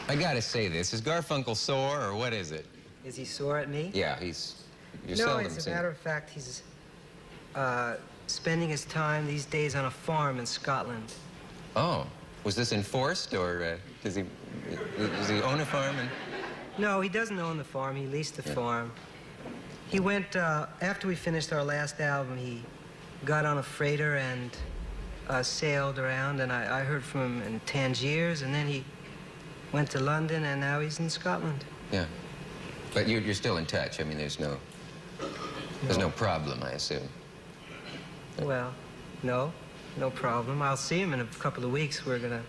I gotta say this. Is Garfunkel sore, or what is it? Is he sore at me? Yeah, you're seldom as a seen. matter of fact, he's spending his time these days on a farm in Scotland. Oh, was this enforced, or does he own a farm? No, he doesn't own the farm. He leased the farm. He went, after we finished our last album, he got on a freighter and sailed around, and I heard from him in Tangiers, and then he went to London, and now he's in Scotland. Yeah. But you're still in touch. I mean, there's no problem, I assume. Well, no problem. I'll see him in a couple of weeks. We're gonna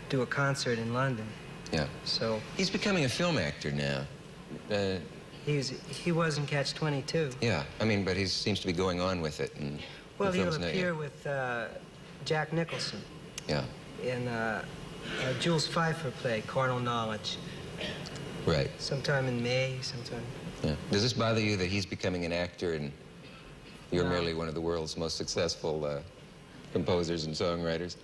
do a concert in London. Yeah. So he's becoming a film actor now. He was in Catch-22. Yeah, I mean, but he seems to be going on with it. And well, he'll appear with Jack Nicholson. Yeah. In a Jules Pfeiffer play, Carnal Knowledge. Right. Sometime in May, sometime. Yeah. Does this bother you that he's becoming an actor and you're merely one of the world's most successful composers and songwriters?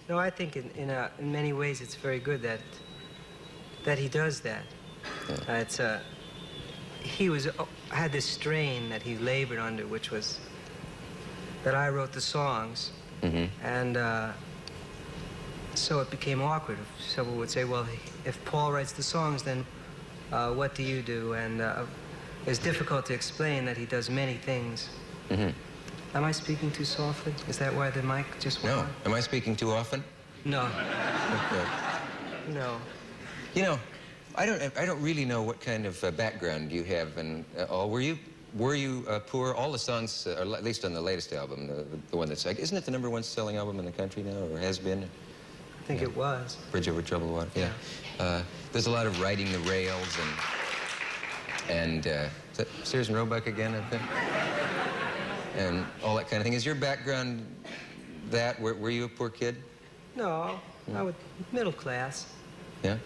No, I think in many ways it's very good that he does that. Yeah. He had this strain that he labored under, which was that I wrote the songs, and so it became awkward. Someone would say, well, if Paul writes the songs, then what do you do? And it's difficult to explain that he does many things. Am I speaking too softly? Is that why the mic just went on? No. Am I speaking too often? No. Okay. No. You know, I don't really know what kind of background you have and all. Were you poor? All the songs, or at least on the latest album, the one that's like, isn't it the #1 selling album in the country now, or has been? I think it was. Bridge Over Troubled Water. Yeah. There's a lot of riding the rails and is that Sears and Roebuck again, I think? And all that kind of thing. Is your background that? Were you a poor kid? No, I was middle class. Yeah?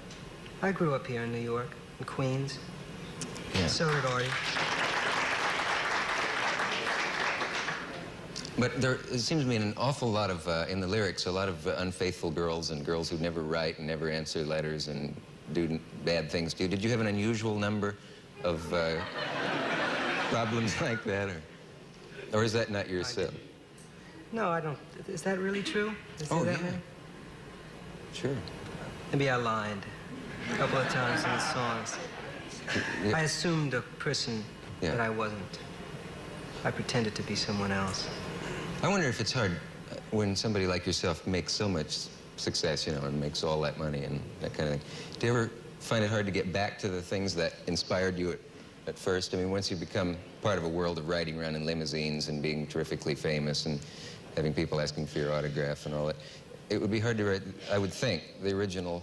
I grew up here in New York, in Queens. Yeah. So did Artie. But there seems to be an awful lot of, in the lyrics, a lot of unfaithful girls and girls who never write and never answer letters and do bad things to you. Did you have an unusual number of problems like that, or is that not yourself? No, I don't. Is that really true? Is oh, that yeah. many? Sure. Maybe I lied a couple of times in the songs. Yeah. I assumed a person that I wasn't. I pretended to be someone else. I wonder if it's hard when somebody like yourself makes so much success, you know, and makes all that money and that kind of thing. Do you ever find it hard to get back to the things that inspired you at first? I mean, once you become part of a world of riding around in limousines and being terrifically famous and having people asking for your autograph and all that, it would be hard to write, I would think, the original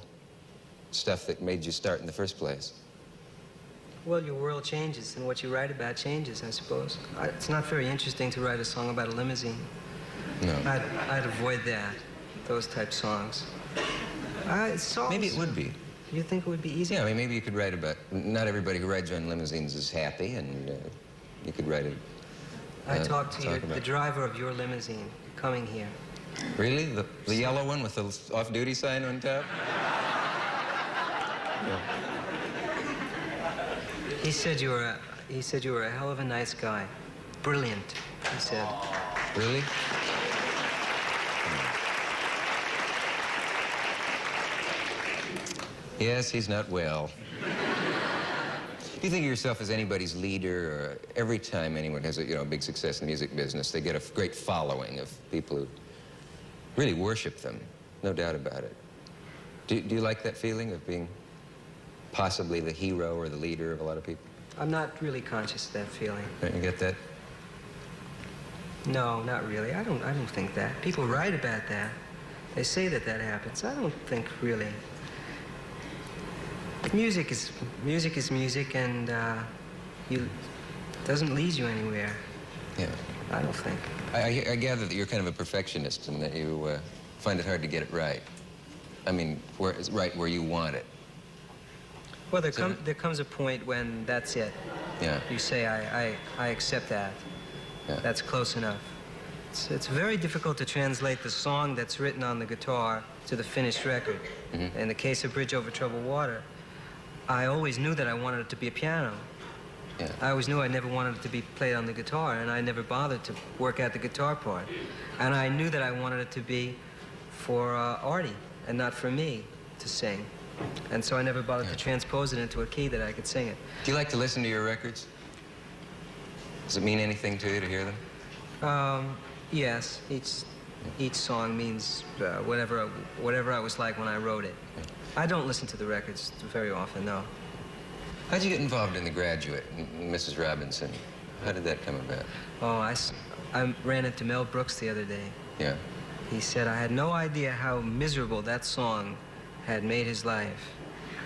stuff that made you start in the first place. Well, your world changes, and what you write about changes, I suppose. It's not very interesting to write a song about a limousine. No. I'd avoid that, those type songs. Maybe it would be. You think it would be easy? Yeah, I mean, maybe you could write about, not everybody who rides around limousines is happy, and you could write it. I talked to the driver of your limousine coming here. Really? The yellow one with the off-duty sign on top? Yeah. He said you were a hell of a nice guy. Brilliant, he said. Really? Yes, he's not well. Do you think of yourself as anybody's leader, or every time anyone has a big success in the music business, they get a great following of people who really worship them, no doubt about it. Do you like that feeling of being possibly the hero or the leader of a lot of people? I'm not really conscious of that feeling. Don't you get that? No, not really. I don't think that. People write about that. They say that happens. I don't think really. Music is music, and it doesn't lead you anywhere. Yeah. I don't think. I gather that you're kind of a perfectionist and that you find it hard to get it right. I mean, it's right where you want it. Well, there comes a point when that's it. Yeah. You say, I accept that. Yeah. That's close enough. It's very difficult to translate the song that's written on the guitar to the finished record. In the case of Bridge Over Troubled Water, I always knew that I wanted it to be a piano. Yeah. I always knew I never wanted it to be played on the guitar, and I never bothered to work out the guitar part. And I knew that I wanted it to be for Artie and not for me to sing. And so I never bothered to transpose it into a key that I could sing it. Do you like to listen to your records? Does it mean anything to you to hear them? Yes, each song means whatever I was like when I wrote it. I don't listen to the records very often, no. How'd you get involved in The Graduate, Mrs. Robinson? How did that come about? Oh, I ran into Mel Brooks the other day. Yeah. He said I had no idea how miserable that song had made his life.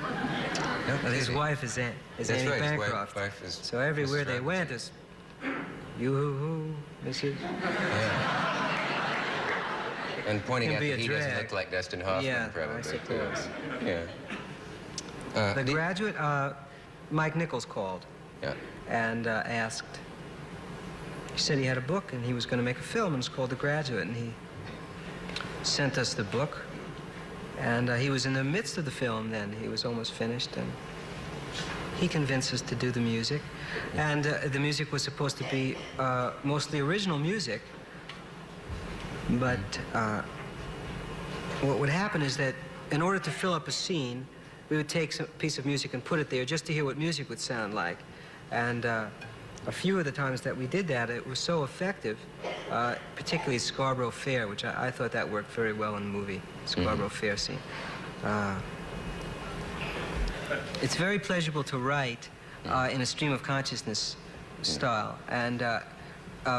No, But his wife is Annie right, Bancroft. his wife is So everywhere Mrs. they went is, you Mrs. Yeah. And pointing Can out be that a he doesn't drag. look like Dustin Hoffman, Yeah, probably. I suppose. Yeah. The Graduate, Mike Nichols called Yeah. and asked. He said he had a book and he was going to make a film, and it's called The Graduate, and he sent us the book. And he was in the midst of the film then. He was almost finished, and he convinced us to do the music. And the music was supposed to be mostly original music. But what would happen is that in order to fill up a scene, we would take some piece of music and put it there just to hear what music would sound like. And a few of the times that we did that, it was so effective, particularly Scarborough Fair, which I thought that worked very well in the movie, Scarborough Fair scene. It's very pleasurable to write in a stream of consciousness style, and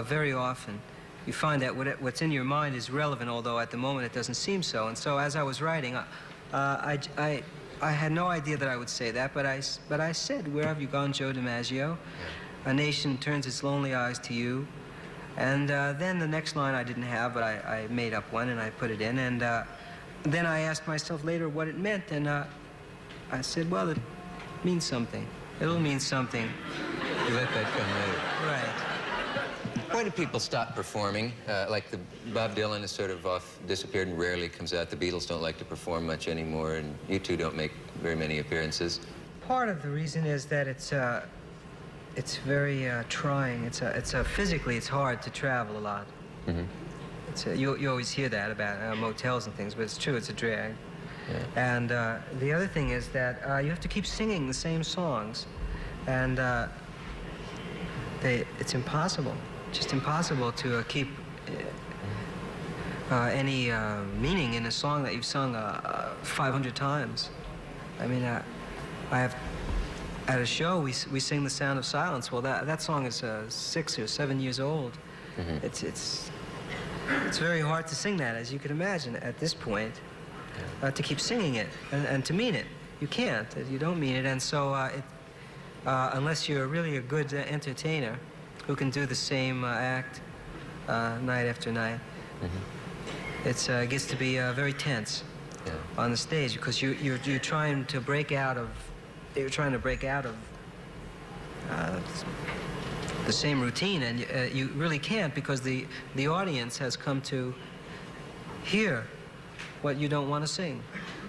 very often you find that what's in your mind is relevant, although at the moment it doesn't seem so. And so as I was writing, I had no idea that I would say that, but I said, "Where have you gone, Joe DiMaggio? A nation turns its lonely eyes to you." And then the next line I didn't have, but I made up one and I put it in. And then I asked myself later what it meant, and I said, well, it means something. It'll mean something. You let that come later. Right. Why do people stop performing? Like Bob Dylan is sort of disappeared and rarely comes out. The Beatles don't like to perform much anymore, and you two don't make very many appearances. Part of the reason is that it's very trying. Physically, it's hard to travel a lot. You always hear that about motels and things, but it's true, it's a drag. Yeah. And the other thing is that you have to keep singing the same songs, and it's impossible, just impossible to keep any meaning in a song that you've sung 500 times. I mean, at a show, we sing The Sound of Silence. Well, that song is 6 or 7 years old. It's very hard to sing that, as you can imagine, at this point. To keep singing it and to mean it. You can't. You don't mean it. And so unless you're really a good entertainer who can do the same act night after night, it gets to be very tense on the stage, because you're trying to break out of the same routine, and you really can't, because the audience has come to hear what you don't want to sing.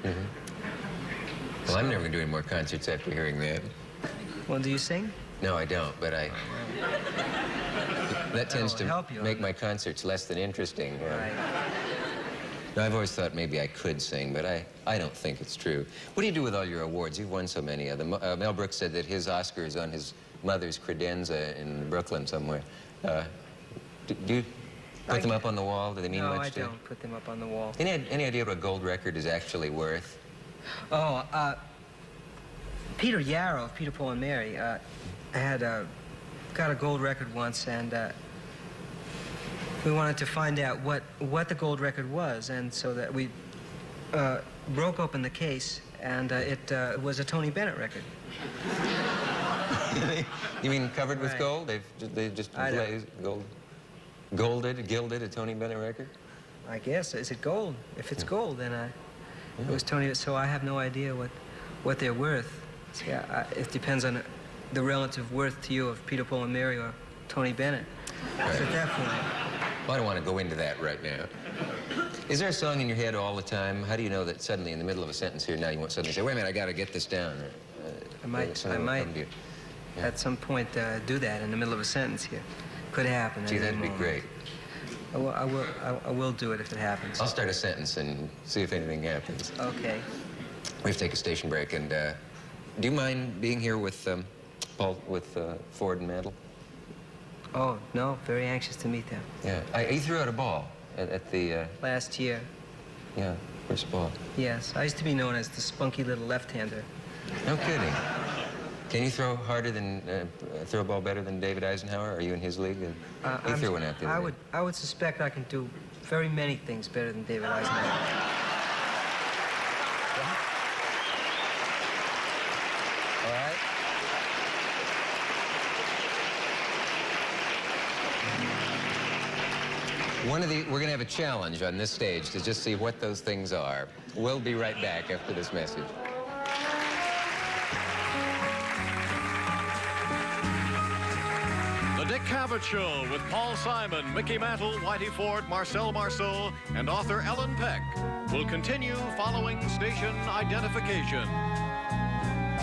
Well, I'm never going to do any more concerts after hearing that. Well, do you sing? No, I don't, but that tends to make my concerts less than interesting. Right. No, I've always thought maybe I could sing, but I don't think it's true. What do you do with all your awards? You've won so many of them. Mel Brooks said that his Oscar is on his mother's credenza in Brooklyn somewhere. Do you put them up on the wall? Do they mean much to you? No, I don't put them up on the wall. Any idea what a gold record is actually worth? Oh, Peter Yarrow of Peter, Paul and Mary had got a gold record once, and we wanted to find out what the gold record was, and so that we broke open the case, and it was a Tony Bennett record. You mean covered with gold? They just glazed gilded a Tony Bennett record? I guess. Is it gold? If it's gold, then it was Tony. So I have no idea what they're worth. So, it depends on the relative worth to you of Peter, Paul and Mary or Tony Bennett. Right. So at that point. Well, I don't want to go into that right now. Is there a song in your head all the time? How do you know that suddenly, in the middle of a sentence here, now you won't suddenly say, wait a minute, I got to get this down? I might at some point do that in the middle of a sentence here. Could happen. Gee, that'd be great. I will do it if it happens. I'll start a sentence and see if anything happens. Okay. We have to take a station break, and do you mind being here with Paul, with Ford and Mantle? Oh, no, very anxious to meet them. Yeah, he threw out a ball at the... Last year. Yeah, first ball. Yes, I used to be known as the spunky little left-hander. No kidding. Can you throw harder than, throw a ball better than David Eisenhower? Are you in his league? He threw one out the other day. I would suspect I can do very many things better than David Eisenhower. All right. We're gonna have a challenge on this stage to just see what those things are. We'll be right back after this message. The Dick Cavett Show with Paul Simon, Mickey Mantle, Whitey Ford, Marcel Marceau, and author Ellen Peck will continue following station identification.